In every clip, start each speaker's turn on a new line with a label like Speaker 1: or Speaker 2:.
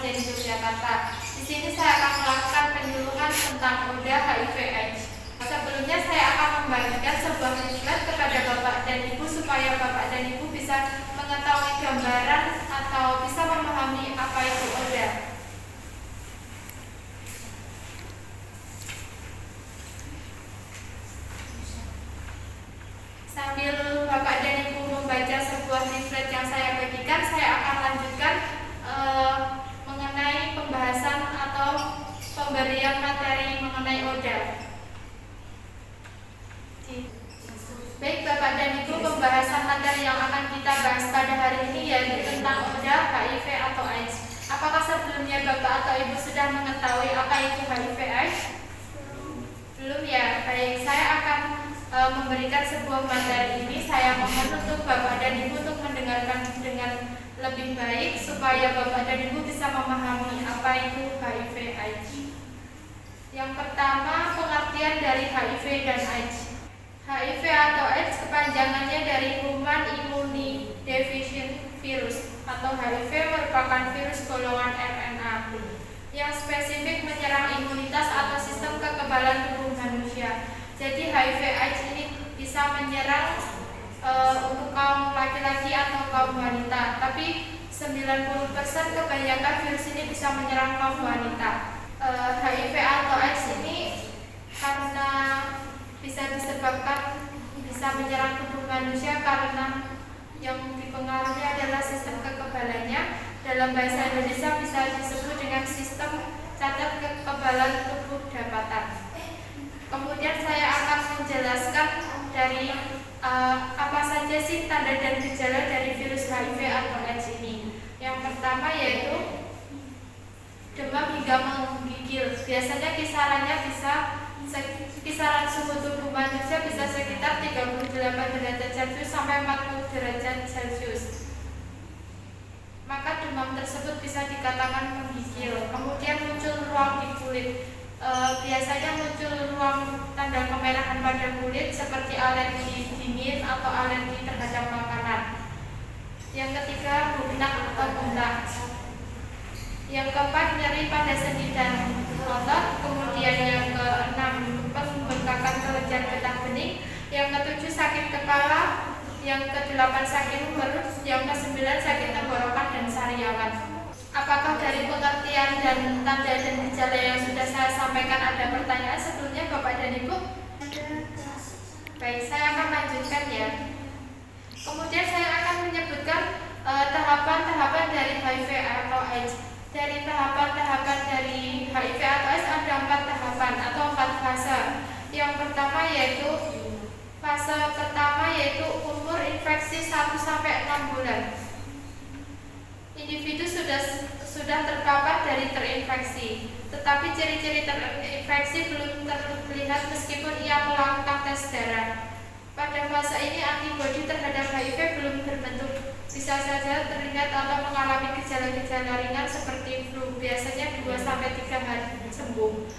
Speaker 1: Deni Yogyakarta. Di sini saya akan melakukan penyuluhan tentang ODA HIV/AIDS. Sebelumnya saya akan membagikan sebuah leaflet kepada Bapak dan Ibu supaya Bapak dan Ibu bisa mengetahui gambaran atau bisa memahami apa itu ODA. Sambil Bapak dan Ibu membaca sebuah leaflet yang saya bagikan, saya akan lanjutkan mengenai pembahasan atau pemberian materi mengenai ODA. Baik Bapak dan Ibu, pembahasan materi yang akan kita bahas pada hari ini yaitu tentang ODA, HIV atau AIDS. Apakah sebelumnya Bapak atau Ibu sudah mengetahui apa itu HIV/AIDS? Belum ya? Baik, saya akan memberikan sebuah materi ini. Saya mohon untuk Bapak dan Ibu untuk mendengarkan dengan lebih baik supaya Bapak dan Ibu bisa memahami apa itu HIV/AIDS. Yang pertama, pengertian dari HIV dan AIDS. HIV atau AIDS kepanjangannya dari Human Immunodeficient Virus atau HIV merupakan virus golongan RNA yang spesifik menyerang imunitas atau sistem kekebalan tubuh manusia. Jadi HIV/AIDS ini bisa menyerang untuk kaum laki-laki atau kaum wanita, tapi 90% kebanyakan virus ini bisa menyerang kaum wanita. HIV atau AIDS ini karena bisa disebabkan bisa menyerang tubuh manusia karena yang dipengaruhi adalah sistem kekebalannya. Dalam bahasa Indonesia bisa disebut dengan sistem cacat kekebalan tubuh dapatan. Kemudian saya akan menjelaskan dari apa saja sih tanda dan gejala dari virus HIV atau AIDS ini. Yang pertama yaitu demam hingga menggigil. Biasanya kisaran suhu tubuh manusia bisa sekitar 38 derajat Celcius sampai 40 derajat Celcius. Maka demam tersebut bisa dikatakan menggigil. Kemudian muncul ruam di kulit. Biasanya muncul ruam tanda kemerahan pada kulit seperti alergi dingin atau alergi terhadap makanan. Yang ketiga, bungkak atau bengkak. Yang keempat, nyeri pada sendi dan otot. Kemudian yang keenam, pembengkakan kelenjar getah bening. Yang ketujuh, sakit kepala. Yang kedelapan, sakit perut. Yang kesembilan, sakit tenggorokan dan sariawan. Apakah dari pengertian dan tanda dan gejala yang sudah saya sampaikan ada pertanyaan sebelumnya Bapak dan Ibu? Baik, saya akan lanjutkan ya. Kemudian saya akan menyebutkan tahapan-tahapan dari HIV atau AIDS. Dari tahapan-tahapan dari HIV atau AIDS ada 4 tahapan atau 4 fase. Yang pertama yaitu fase pertama yaitu umur infeksi 1-6 bulan. Individu sudah terpapar dari terinfeksi, tetapi ciri-ciri terinfeksi belum terlihat meskipun ia melakukan tes darah. Pada fase ini antibodi terhadap HIV belum terbentuk. Bisa saja terlihat atau mengalami gejala-gejala ringan seperti flu, biasanya 2-3 hari sembuh.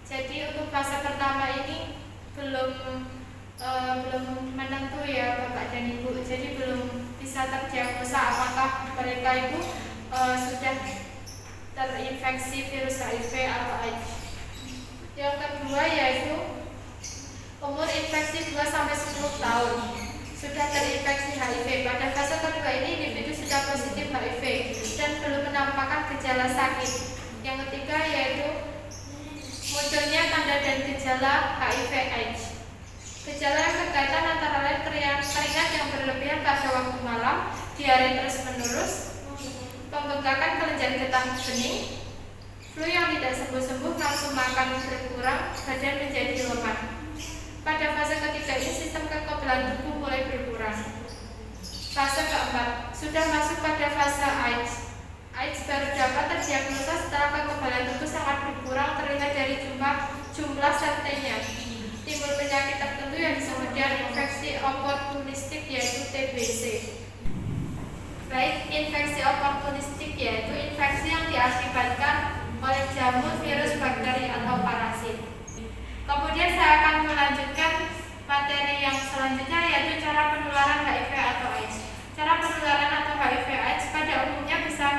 Speaker 1: Jadi untuk fase pertama ini belum menentu ya Bapak dan Ibu. Jadi belum bisa terdiagnosa apakah mereka itu sudah terinfeksi virus HIV atau AIDS. Yang kedua yaitu umur infeksi 2-10 tahun sudah terinfeksi HIV. Pada fase kedua ini individu sudah positif HIV dan belum menampakkan gejala sakit. Yang ketiga yaitu munculnya tanda dan gejala HIV/AIDS. Gejala yang berkaitan antara lain keringat yang berlebihan pada waktu malam, diare terus-menerus, pembengkakan kelenjar getah bening, flu yang tidak sembuh-sembuh, nafsu makan berkurang, badan menjadi lemah. Pada fase ketiga ini sistem kekebalan tubuh mulai berkurang. Fase keempat sudah masuk pada fase AIDS. AIDS baru dapat terdiagnosa setelah kekebalan tubuh sangat berkurang terlihat dari jumlah sel T-nya. Timbul penyakit tertentu yang disebut dengan infeksi oportunistik yaitu TBC. Baik, infeksi oportunistik yaitu infeksi yang diakibatkan oleh jamur, virus, bakteri atau parasit. Kemudian saya akan melanjutkan materi yang selanjutnya yaitu cara penularan HIV atau AIDS. Cara penularan atau HIV/AIDS pada umumnya bisa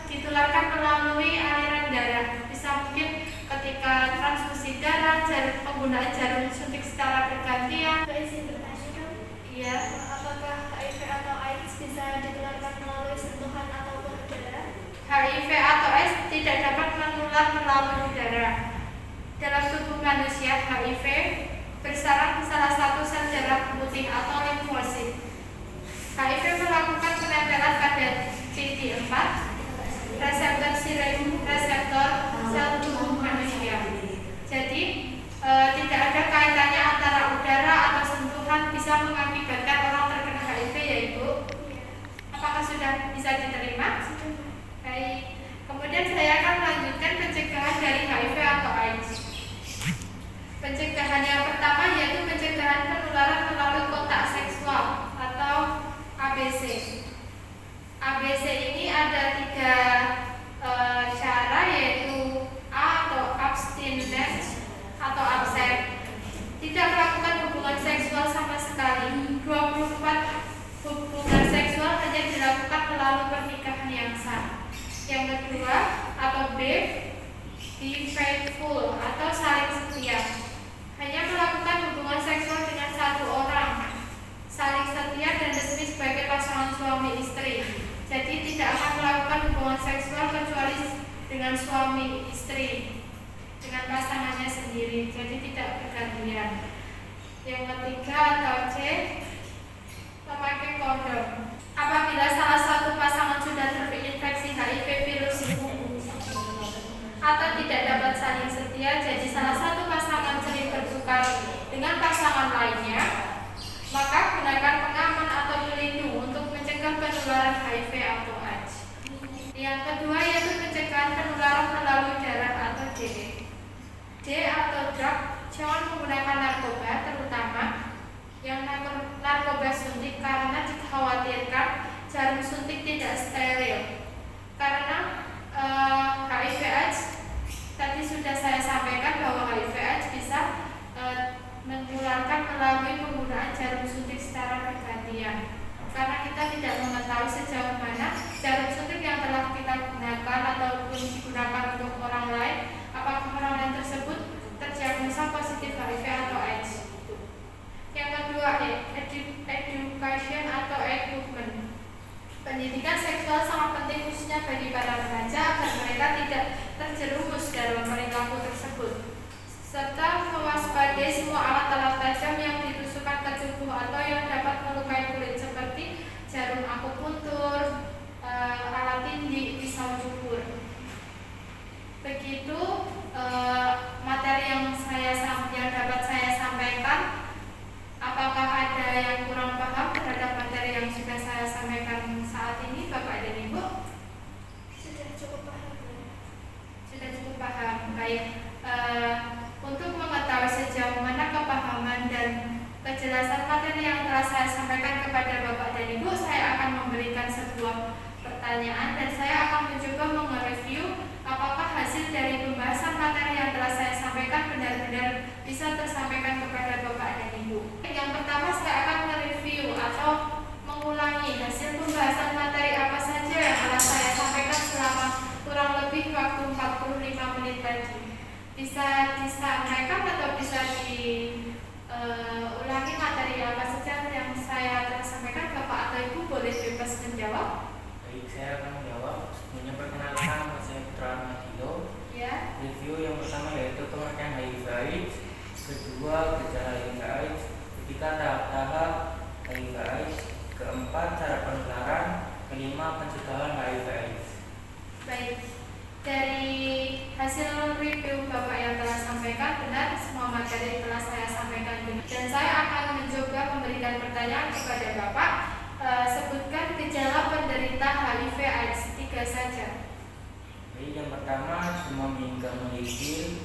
Speaker 1: ditularkan melalui aliran darah. Bisa mungkin ketika transfusi darah, penggunaan jarum suntik secara bergantian. Iya.
Speaker 2: Apakah HIV atau AIDS bisa ditularkan melalui sentuhan ataupun udara?
Speaker 1: HIV atau AIDS tidak dapat menular melalui udara. Dalam tubuh manusia, HIV bersarang di salah satu sel darah putih atau limfosit. HIV melakukan penempelan pada CD4, reseptor reseptor sel tubuh manusia. Jadi tidak ada kaitannya antara udara atau sentuhan bisa mengakibatkan orang terkena HIV ya Ibu. Apakah sudah bisa diterima? Baik. Kemudian saya akan melanjutkan pencegahan dari HIV atau AIDS. Pencegahan yang pertama yaitu pencegahan penularan melalui kontak seksual atau ABC. ABC ini ada 3 cara, yaitu A atau abstinence atau abstain, tidak melakukan hubungan seksual sama sekali. 24 hubungan seksual hanya dilakukan melalui pernikahan yang sah. Yang kedua atau B, be faithful atau saling setia, hanya melakukan hubungan seksual dengan 1 orang, saling setia dan resmi sebagai pasangan suami istri. Jadi tidak akan melakukan hubungan seksual kecuali dengan suami istri, dengan pasangannya sendiri. Jadi tidak bergantian. Yang ketiga atau C, memakai kondom. Apabila salah satu pasangan sudah terinfeksi HIV virus atau tidak dapat saling setia, jadi salah satu pasangan sering bertukar dengan pasangan lainnya, maka gunakan pengaman atau pelindung untuk mencegah penularan HIV atau AIDS. Yang kedua yaitu pencegahan penularan melalui darah atau D. D atau drug, jangan menggunakan narkoba, terutama yang narkoba suntik, karena dikhawatirkan jarum suntik tidak steril. Karena HIV AIDS tadi sudah saya sampaikan bahwa HIV AIDS bisa menularkan melalui penggunaan jarum suntik secara bergantian. Karena kita tidak mengetahui sejauh mana jarum suntik yang telah kita gunakan ataupun digunakan untuk orang lain, apakah orang lain tersebut terdiagnosa positif HIV atau AIDS. Yang kedua, education atau equipment. Pendidikan seksual sangat penting khususnya bagi para remaja agar mereka tidak terjerumus dalam perilaku tersebut, serta mewaspadai semua alat-alat tajam yang ditusukkan ke tubuh atau yang dapat melukai kulit seperti jarum akupuntur, alat tindik, pisau cukur. Begitu materi yang dapat saya sampaikan. Apakah ada yang kurang paham terhadap materi yang sudah saya sampaikan saat ini, Bapak dan Ibu?
Speaker 2: Sudah cukup paham.
Speaker 1: Sudah cukup paham. Baik. Untuk mengetahui sejauh mana kepahaman dan kejelasan materi yang telah saya sampaikan kepada Bapak dan Ibu, saya akan memberikan sebuah pertanyaan dan saya akan mencoba mereview apakah hasil dari pembahasan materi yang telah saya sampaikan benar-benar bisa tersampaikan kepada Bapak dan Ibu. Yang pertama, saya akan mereview atau mengulangi hasil pembahasan materi apa saja yang telah saya sampaikan selama kurang lebih waktu 45 menit tadi. Bisa disampaikan atau bisa diulangi materi apa saja yang saya telah sampaikan. Bapak atau Ibu boleh bebas menjawab.
Speaker 3: Baik, saya akan menjawab. Sebelumnya perkenalkan, nama saya Putra Matio.
Speaker 1: Ya.
Speaker 3: Review yang pertama yaitu pengertian HIV/AIDS, kedua gejala HIV/AIDS, ketiga tahap-tahap HIV/AIDS, keempat cara penularan, kelima pencegahan HIV/AIDS.
Speaker 1: Baik, dari hasil review Bapak yang telah sampaikan benar, semua materi telah saya sampaikan benar. Dan saya akan mencoba memberikan pertanyaan kepada Bapak. Sebutkan gejala penderita HIV/AIDS 3 saja.
Speaker 3: Baik, yang pertama demam hingga menggigil,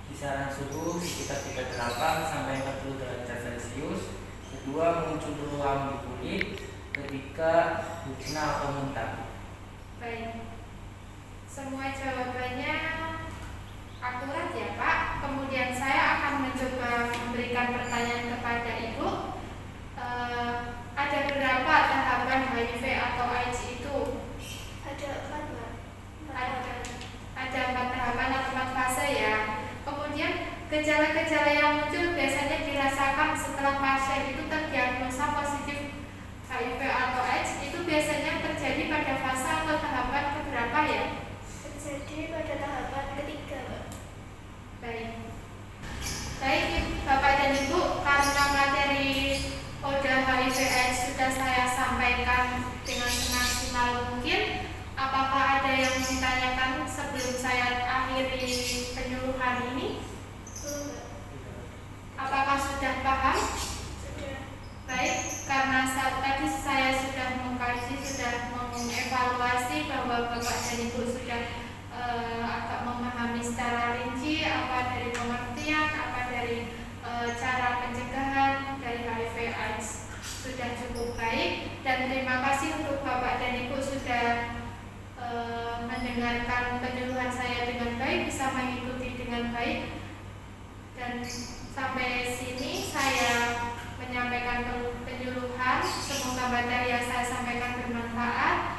Speaker 3: kisaran suhu sekitar 38 sampai 40 derajat Celcius. Kedua, muncul ruam di kulit. Ketiga, husna atau muntah.
Speaker 1: Baik, semua jawabannya akurat ya Pak. Kemudian saya akan mencoba memberikan pertanyaan kepada Ibu. Ada berapa tahapan HIV atau AIDS itu?
Speaker 2: Ada 4, Pak.
Speaker 1: Gejala-gejala yang muncul biasanya dirasakan setelah pasien itu terdiagnosa positif HIV atau AIDS. Itu biasanya terjadi pada fase atau tahapan keberapa ya?
Speaker 2: Terjadi pada tahapan ketiga, Mbak.
Speaker 1: Baik. Baik, Bapak dan Ibu, karena materi kode HIV AIDS sudah saya sampaikan dengan semaksimal mungkin. Apakah ada yang ditanyakan sebelum saya akhiri penyuluhan ini?
Speaker 2: Belum, Mbak.
Speaker 1: Apakah sudah paham?
Speaker 2: Sudah.
Speaker 1: Baik, karena saat tadi saya sudah mengkaji, sudah mengevaluasi bahwa Bapak dan Ibu sudah agak memahami secara rinci apa dari pengertian, apa dari cara pencegahan dari HIV AIDS, sudah cukup baik. Dan terima kasih untuk Bapak dan Ibu sudah mendengarkan penyuluhan saya dengan baik, bisa mengikuti dengan baik. Dan sampai sini saya menyampaikan penyuluhan. Semoga materi yang saya sampaikan bermanfaat.